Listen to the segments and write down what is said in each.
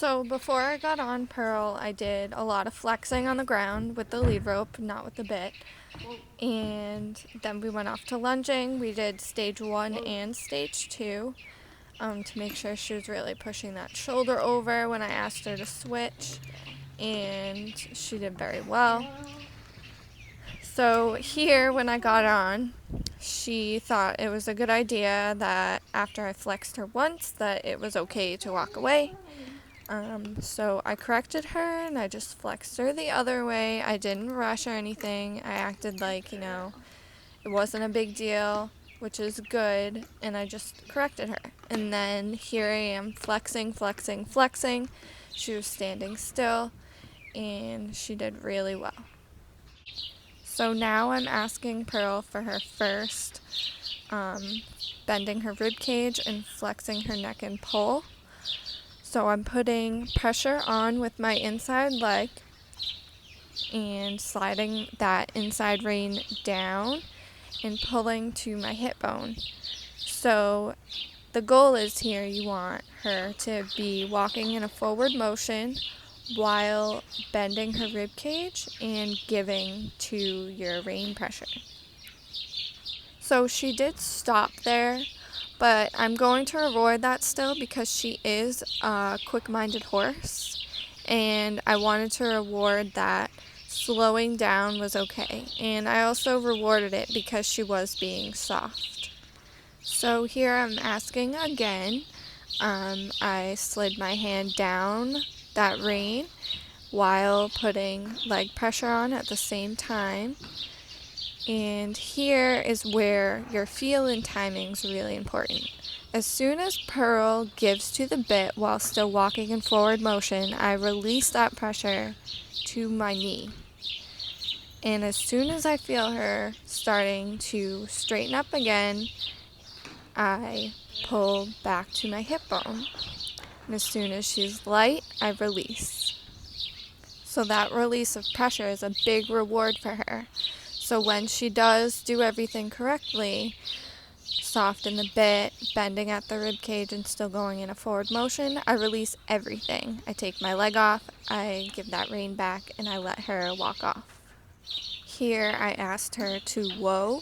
So before I got on Pearl, I did a lot of flexing on the ground with the lead rope, not with the bit. And then we went off to lunging. We did stage 1 and stage 2 to make sure she was really pushing that shoulder over when I asked her to switch. And she did very well. So here, when I got on, she thought it was a good idea that after I flexed her once, that it was okay to walk away. So I corrected her and I just flexed her the other way. I didn't rush or anything. I acted like, it wasn't a big deal, which is good, and I just corrected her. And then here I am flexing, flexing, flexing. She was standing still and she did really well. So now I'm asking Pearl for her first bending her rib cage and flexing her neck and pull. So I'm putting pressure on with my inside leg and sliding that inside rein down and pulling to my hip bone. So the goal is here you want her to be walking in a forward motion while bending her rib cage and giving to your rein pressure. So she did stop there, but I'm going to reward that still because she is a quick-minded horse, and I wanted to reward that slowing down was okay. And I also rewarded it because she was being soft. So here I'm asking again. I slid my hand down that rein while putting leg pressure on at the same time. And here is where your feel and timing is really important. As soon as Pearl gives to the bit while still walking in forward motion, I release that pressure to my knee. And as soon as I feel her starting to straighten up again, I pull back to my hip bone. And as soon as she's light, I release. So that release of pressure is a big reward for her. So when she does do everything correctly, soft in the bit, bending at the rib cage and still going in a forward motion, I release everything. I take my leg off, I give that rein back, and I let her walk off. Here I asked her to whoa,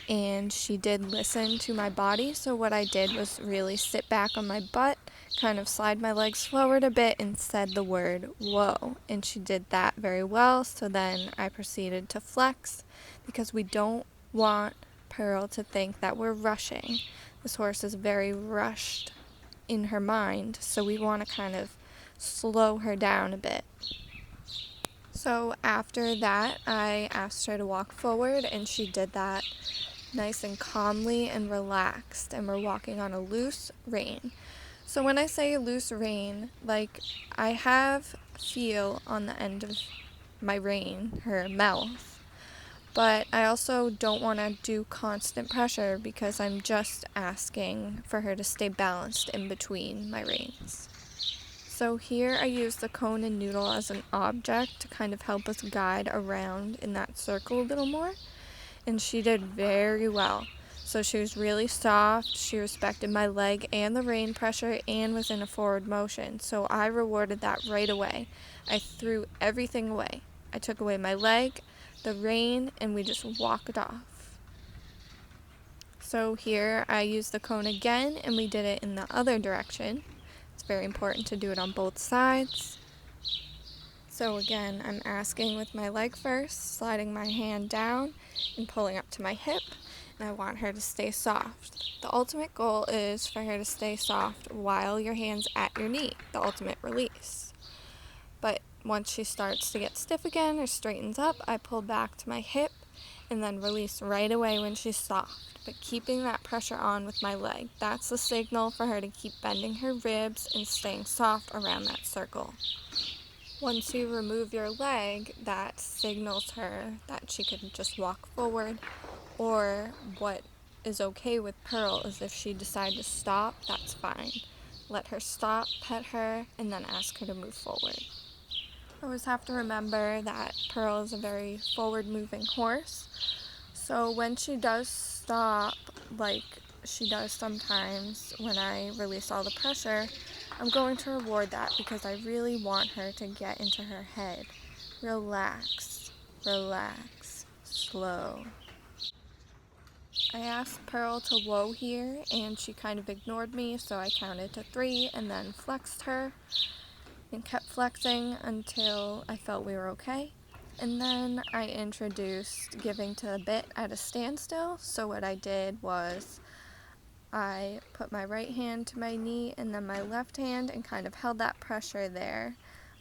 and she did listen to my body. So what I did was really sit back on my butt, kind of slide my legs forward a bit, and said the word whoa. And she did that very well. So then I proceeded to flex because we don't want Pearl to think that we're rushing. This horse is very rushed in her mind, so we want to kind of slow her down a bit. So after that, I asked her to walk forward, and she did that nice and calmly and relaxed, and we're walking on a loose rein. So when I say loose rein, like I have feel on the end of my rein, her mouth, but I also don't want to do constant pressure because I'm just asking for her to stay balanced in between my reins. So here I use the cone and noodle as an object to kind of help us guide around in that circle a little more. And she did very well. So she was really soft, she respected my leg and the rein pressure, and was in a forward motion. So I rewarded that right away. I threw everything away. I took away my leg, the rein, and we just walked off. So here I used the cone again, and we did it in the other direction. It's very important to do it on both sides. So again, I'm asking with my leg first, sliding my hand down and pulling up to my hip, and I want her to stay soft. The ultimate goal is for her to stay soft while your hand's at your knee, the ultimate release. But once she starts to get stiff again or straightens up, I pull back to my hip and then release right away when she's soft, but keeping that pressure on with my leg. That's the signal for her to keep bending her ribs and staying soft around that circle. Once you remove your leg, that signals her that she can just walk forward, or what is okay with Pearl is if she decides to stop, that's fine. Let her stop, pet her, and then ask her to move forward. I always have to remember that Pearl is a very forward-moving horse, so when she does stop, like she does sometimes when I release all the pressure, I'm going to reward that because I really want her to get into her head. Relax, relax, slow. I asked Pearl to whoa here, and she kind of ignored me, so I counted to 3 and then flexed her and kept flexing until I felt we were okay. And then I introduced giving to the bit at a standstill. So what I did was I put my right hand to my knee and then my left hand and kind of held that pressure there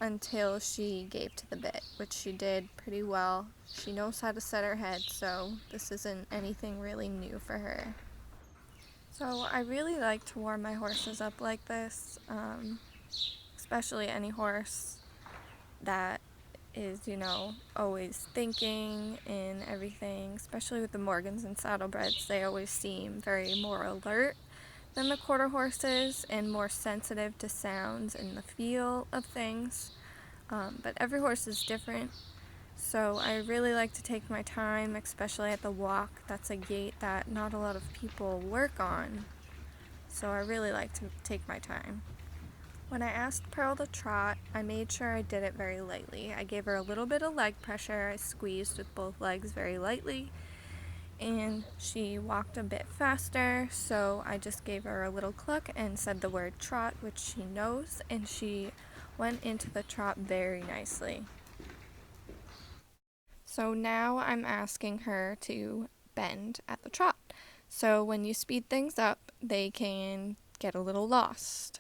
until she gave to the bit, which she did pretty well. She knows how to set her head, so this isn't anything really new for her. So I really like to warm my horses up like this, especially any horse that is, always thinking and everything, especially with the Morgans and saddlebreds. They always seem very more alert than the quarter horses and more sensitive to sounds and the feel of things. But every horse is different, so I really like to take my time, especially at the walk. That's a gait that not a lot of people work on, so I really like to take my time. When I asked Pearl to trot, I made sure I did it very lightly. I gave her a little bit of leg pressure. I squeezed with both legs very lightly, and she walked a bit faster, so I just gave her a little cluck and said the word trot, which she knows, and she went into the trot very nicely. So now I'm asking her to bend at the trot. So when you speed things up, they can get a little lost.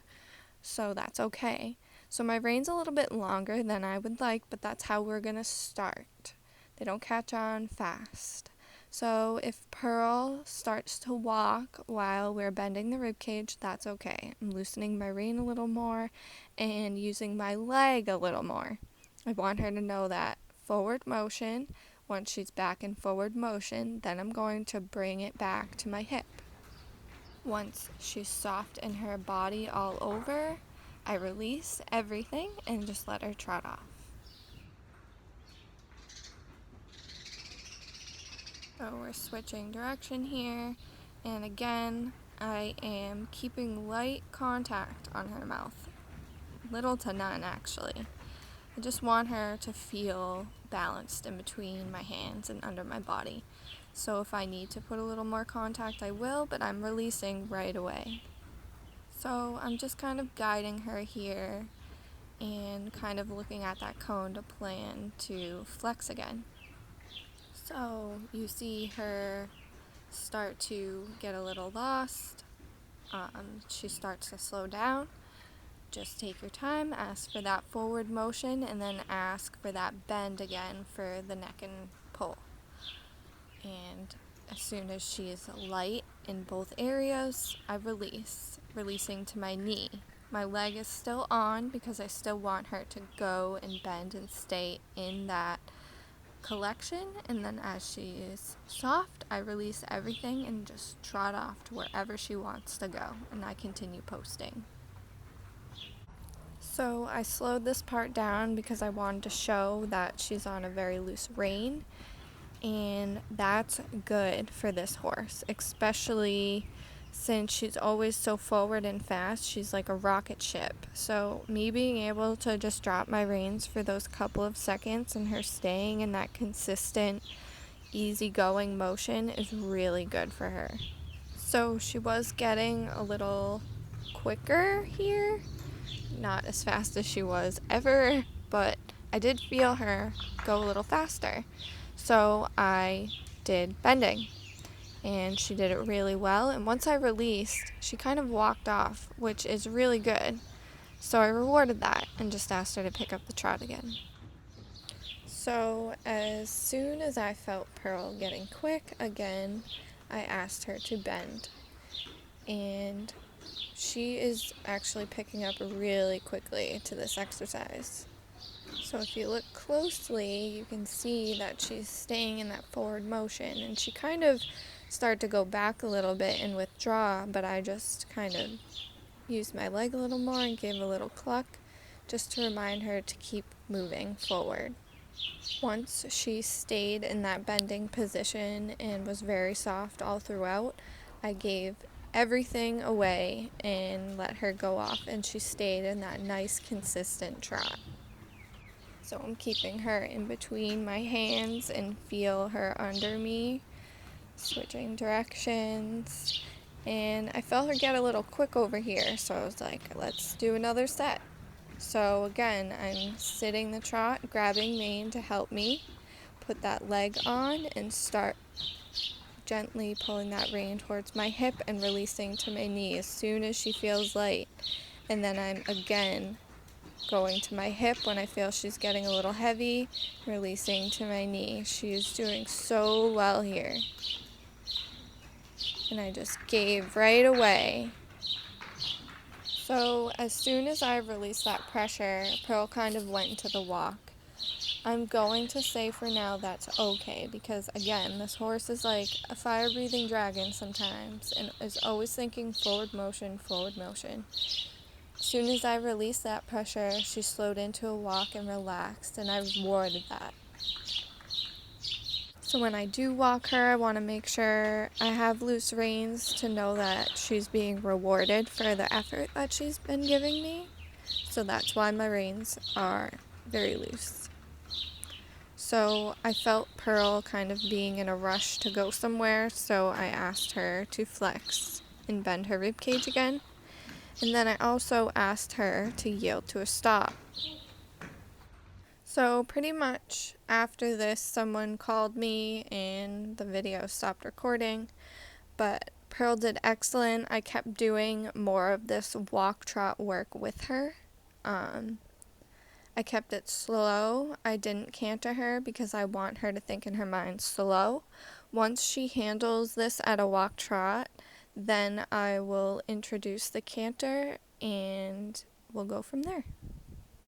So that's okay. So my reine's a little bit longer than I would like, but that's how we're gonna start. They don't catch on fast. So if Pearl starts to walk while we're bending the rib cage, that's okay. I'm loosening my rein a little more and using my leg a little more. I want her to know that forward motion. Once she's back in forward motion, then I'm going to bring it back to my hip. Once she's soft in her body all over, I release everything and just let her trot off. So we're switching direction here, and again, I am keeping light contact on her mouth. Little to none, actually. I just want her to feel balanced in between my hands and under my body. So if I need to put a little more contact, I will, but I'm releasing right away. So I'm just kind of guiding her here and kind of looking at that cone to plan to flex again. So you see her start to get a little lost. She starts to slow down. Just take your time, ask for that forward motion, and then ask for that bend again for the neck and pull. And as soon as she is light in both areas, I release, releasing to my knee. My leg is still on because I still want her to go and bend and stay in that collection. And then as she is soft, I release everything and just trot off to wherever she wants to go. And I continue posting. So I slowed this part down because I wanted to show that she's on a very loose rein. And that's good for this horse, especially since she's always so forward and fast. She's like a rocket ship. So me being able to just drop my reins for those couple of seconds and her staying in that consistent, easygoing motion is really good for her. So she was getting a little quicker here, not as fast as she was ever, but I did feel her go a little faster. So I did bending, and she did it really well. And once I released, she kind of walked off, which is really good. So I rewarded that and just asked her to pick up the trot again. So as soon as I felt Pearl getting quick again, I asked her to bend. And she is actually picking up really quickly to this exercise. So if you look closely, you can see that she's staying in that forward motion, and she kind of started to go back a little bit and withdraw, but I just kind of used my leg a little more and gave a little cluck just to remind her to keep moving forward. Once she stayed in that bending position and was very soft all throughout, I gave everything away and let her go off, and she stayed in that nice consistent trot. So I'm keeping her in between my hands and feel her under me, switching directions. And I felt her get a little quick over here, so I was like, let's do another set. So again, I'm sitting the trot, grabbing mane to help me, put that leg on, and start gently pulling that rein towards my hip and releasing to my knee as soon as she feels light. And then I'm again going to my hip when I feel she's getting a little heavy, releasing to my knee. She is doing so well here. And I just gave right away. So as soon as I released that pressure, Pearl kind of went into the walk. I'm going to say for now that's okay, because again, this horse is like a fire-breathing dragon sometimes and is always thinking forward motion, forward motion. As soon as I released that pressure, she slowed into a walk and relaxed, and I rewarded that. So when I do walk her, I want to make sure I have loose reins to know that she's being rewarded for the effort that she's been giving me. So that's why my reins are very loose. So I felt Pearl kind of being in a rush to go somewhere, so I asked her to flex and bend her ribcage again. And then I also asked her to yield to a stop. So pretty much after this, someone called me and the video stopped recording, but Pearl did excellent. I kept doing more of this walk trot work with her. I kept it slow. I didn't canter her because I want her to think in her mind slow. Once she handles this at a walk trot, then I will introduce the canter and we'll go from there.